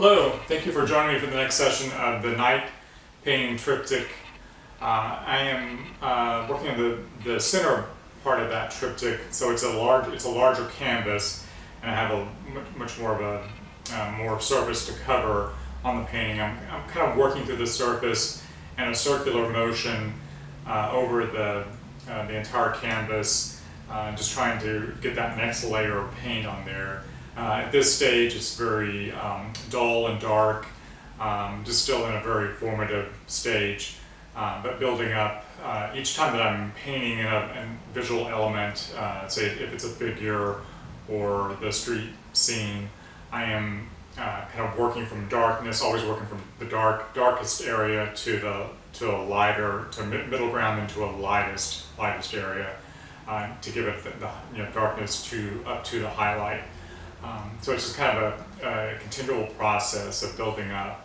Hello, thank you for joining me for the next session of the night painting triptych. I am working on the center part of that triptych, so it's a larger canvas, and I have a much more of a more surface to cover on the painting. I'm kind of working through the surface in a circular motion over the entire canvas, just trying to get that next layer of paint on there. At this stage, it's very dull and dark, just still in a very formative stage, but building up. Each time that I'm painting a visual element, say if it's a figure or the street scene, I am kind of working from darkness, always working from the darkest area to a lighter, to middle ground, and to a lightest area, to give it the darkness up to the highlight. So it's just kind of a continual process of building up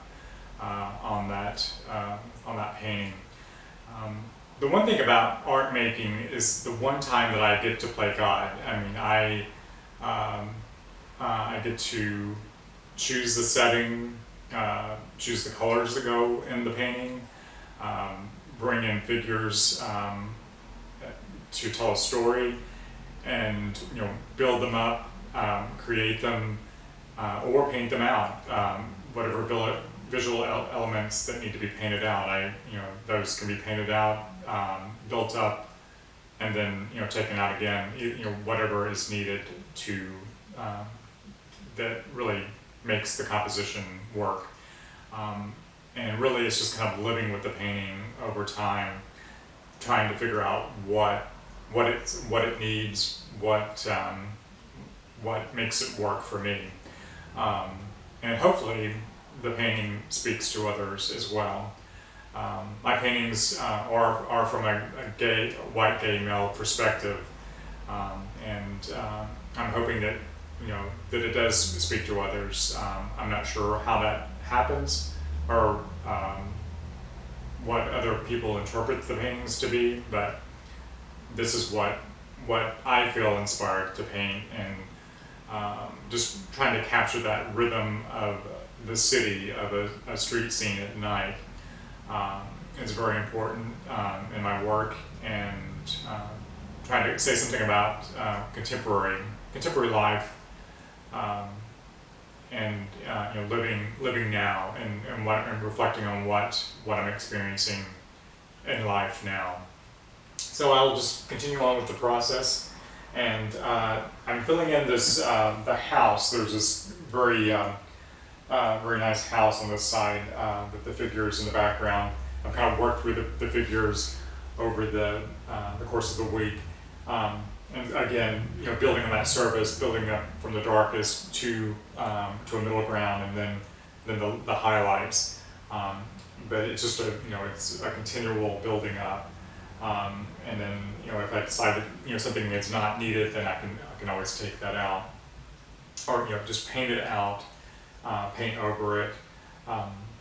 on that painting. The one thing about art making is the one time that I get to play God. I mean, I get to choose the setting, choose the colors that go in the painting, bring in figures to tell a story, and build them up. Create them or paint them out. Whatever visual elements that need to be painted out, those can be painted out, built up, and then taken out again. Whatever is needed to that really makes the composition work. And really, it's just kind of living with the painting over time, trying to figure out what it needs, what makes it work for me. And hopefully the painting speaks to others as well. My paintings are from a white gay male perspective, and I'm hoping that that it does speak to others. I'm not sure how that happens or what other people interpret the paintings to be, but this is what I feel inspired to paint, and just trying to capture that rhythm of the city, of a street scene at night. It's very important in my work, and trying to say something about contemporary life, and living now, and reflecting on what I'm experiencing in life now. So I'll just continue on with the process. And I'm filling in this the house. There's this very nice house on this side with the figures in the background. I've kind of worked through the figures over the course of the week, and again, building on that surface, building up from the darkest to a middle ground, and then the highlights. But it's just it's a continual building up. And then, if I decide that something is not needed, then I can always take that out, or just paint it out, paint over it.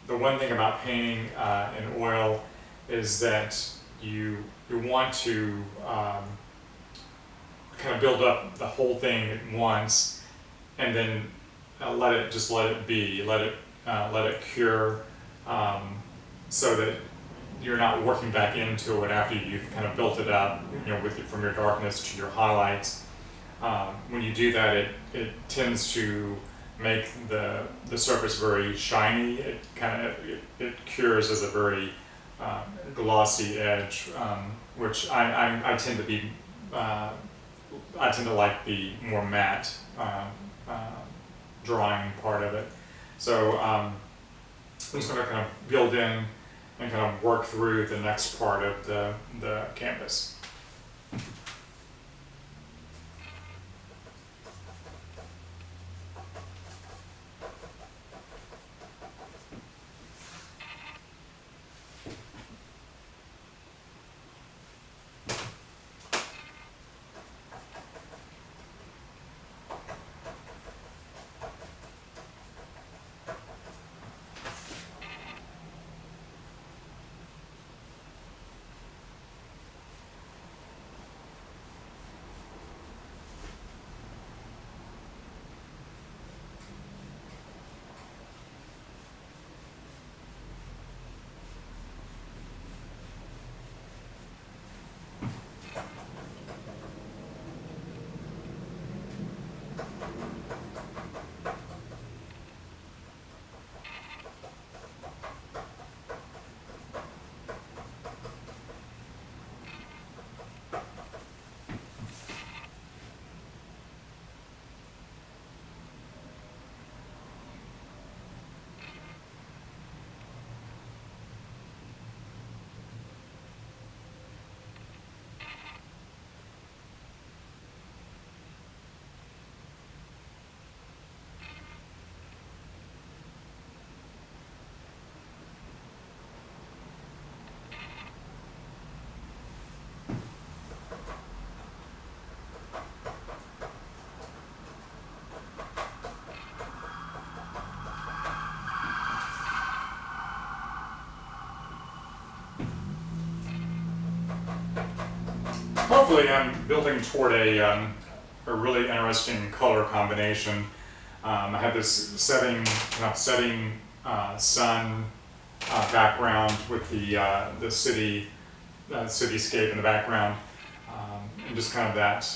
The one thing about painting in oil is that you want to kind of build up the whole thing at once, and then let it be, let it cure, so that you're not working back into it after you've kind of built it up, from your darkness to your highlights. When you do that, it tends to make the surface very shiny. It cures as a very glossy edge, which I tend to be. I tend to like the more matte drawing part of it. So I'm just going to kind of build in and kind of work through the next part of the canvas. hopefully I'm building toward a really interesting color combination. I have this setting sun background with the cityscape in the background, and just kind of that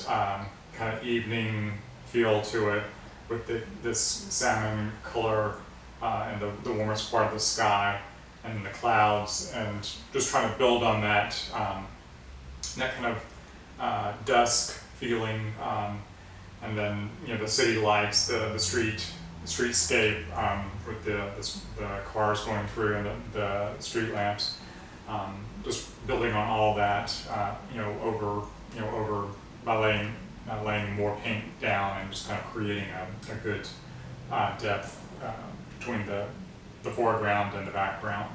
kind of evening feel to it with this salmon color and the warmest part of the sky and the clouds, and just trying to build on that that kind of dusk feeling, and then the city lights, the streetscape with the cars going through and the street lamps. Just building on all that, over by laying more paint down and just kind of creating a good depth between the foreground and the background.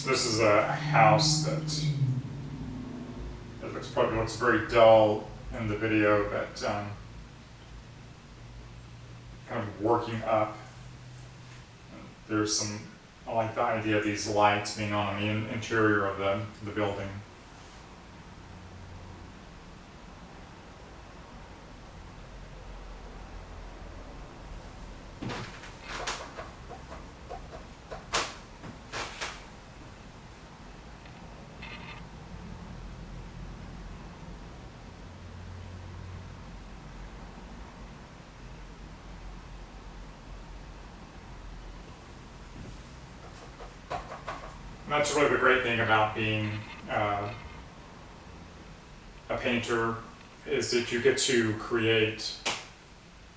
This is a house that probably looks very dull in the video, but kind of working up. There's I like the idea of these lights being on the interior of the building. And that's really the great thing about being a painter, is that you get to create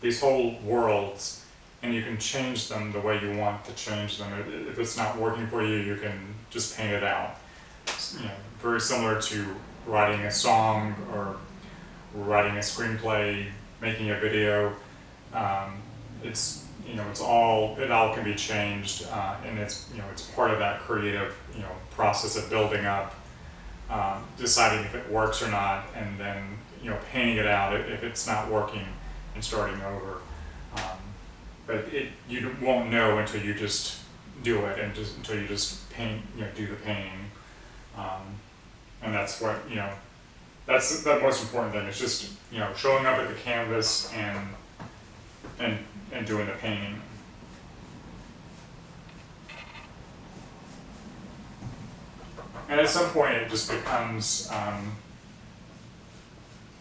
these whole worlds and you can change them the way you want to change them. If it's not working for you, you can just paint it out. Very similar to writing a song or writing a screenplay, making a video. It all can be changed, and it's part of that creative process of building up, deciding if it works or not, and then painting it out if it's not working and starting over. But you won't know until you just do it, and until you just paint, do the painting, and that's what that's the most important thing. It's just showing up at the canvas and doing the painting. And at some point it just becomes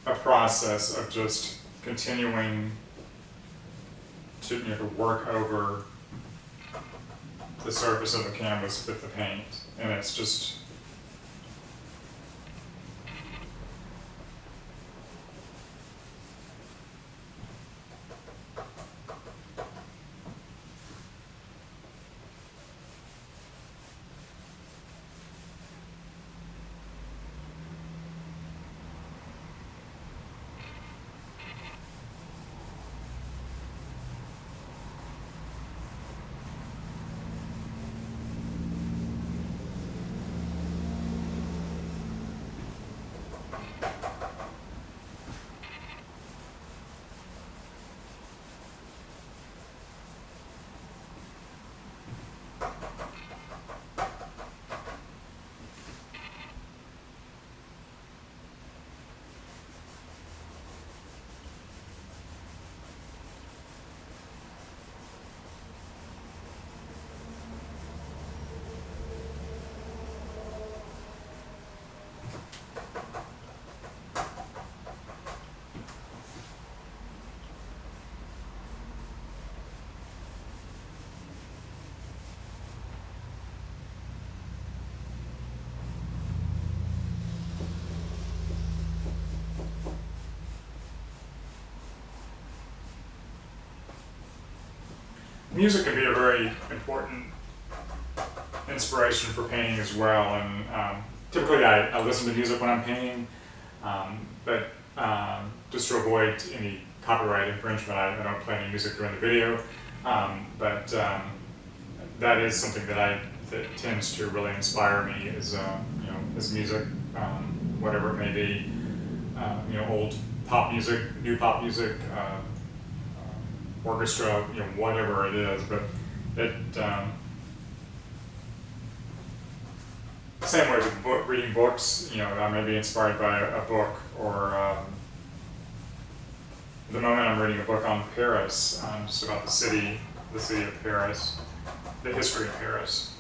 a process of just continuing to work over the surface of the canvas with the paint. And it's just music can be a very important inspiration for painting as well, and typically I listen to music when I'm painting, but just to avoid any copyright infringement, I don't play any music during the video, but that is something that I that tends to really inspire me is is music, whatever it may be, old pop music, new pop music, orchestra, whatever it is, but it. Same way with reading books, I may be inspired by a book, or at the moment I'm reading a book on Paris, just about the city of Paris, the history of Paris.